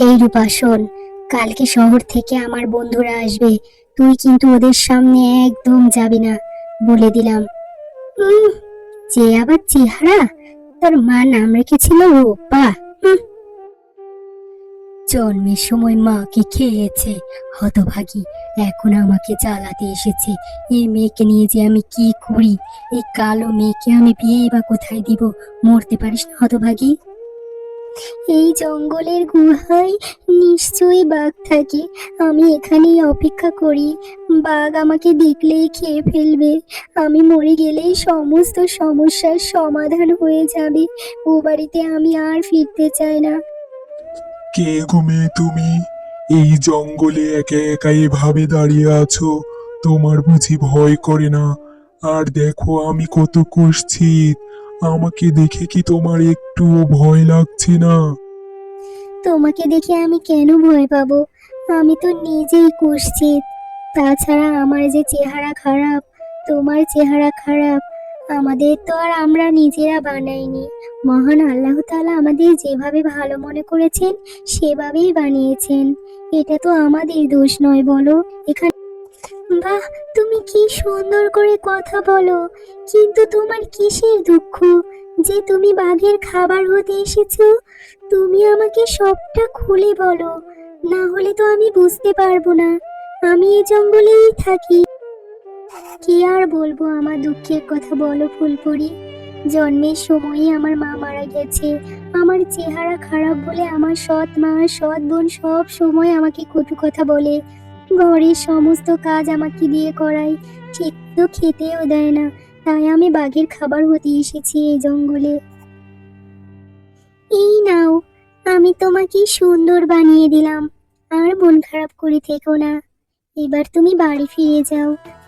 এই রূপা শোন, কালকে শহর থেকে আমার বন্ধুরা আসবে। তুই কিন্তু ওদের সামনে একদম যাবি না, বলে দিলাম। উম, যে আবার চেহারা! তোর মা নাম রেখেছিল রূপা। হুম, জন্মের সময় মাকে খেয়েছে, হতভাগী। এখন আমাকে জ্বালাতে এসেছে। এই মেয়েকে নিয়ে যে আমি কি করি? এই কালো মেয়েকে আমি বিয়ে বা কোথায় দিব? মরতে পারিস না, হতভাগী। এই জঙ্গলের গুহায় নিশ্চয়ই বাঘ থাকে। আমি এখানেই অপেক্ষা করি। বাঘ আমাকে দেখলেই খেয়ে ফেলবে। আমি মরে গেলেই সমস্ত সমস্যার সমাধান হয়ে যাবে। ও বাড়িতে আমি আর ফিরতে চাই না। কে ঘুমে তুমি? এই জঙ্গলে একা একা এভাবে দাঁড়িয়ে আছো? তোমার বুঝি ভয় করে না? আর দেখো আমি কত কুৎসিত। আমাকে দেখে কি তোমার একটুও ভয় লাগছে না? তোমাকে দেখে আমি কেন ভয় পাবো? আমি তো নিজেই কুৎসিত। তাছাড়া আমার যে চেহারা খারাপ, তোমার চেহারা খারাপ। আমাদের তো আর আমরা নিজেরা বানাইনি। মহান আল্লাহ তাআলা আমাদের যেভাবে ভালো মনে করেছেন সেভাবেই বানিয়েছেন। এটা তো আমাদের দোষ নয়, বলো? এখানে বাহ, তুমি কি সুন্দর করে কথা বলো। কিন্তু তোমার কিসের দুঃখ যে তুমি বাঘের খাবার হতে এসেছো? তুমি আমাকে সবটা খুলে বলো, না হলে তো আমি বুঝতে পারবো না। আমি এই জঙ্গলেই থাকি। কি আর বলবো আমার দুঃখের কথা, বলো ফুলপরি। জন্মের সময়ই আমার মা মারা গেছে। আমার চেহারা খারাপ বলে আমার সৎ মা সৎ বোন সব সময় আমাকে কটু কথা বলে। ঘরের সমস্ত কাজ আমাকে দিয়ে করায়, ঠিক তো খেতেও দেয় না। তাই আমি বাঘের খাবার হতে এসেছি এই জঙ্গলে। এই নাও, আমি তোমাকে সুন্দর বানিয়ে দিলাম। আর মন খারাপ করে থেকো না। এবার তুমি বাড়ি ফিরে যাও।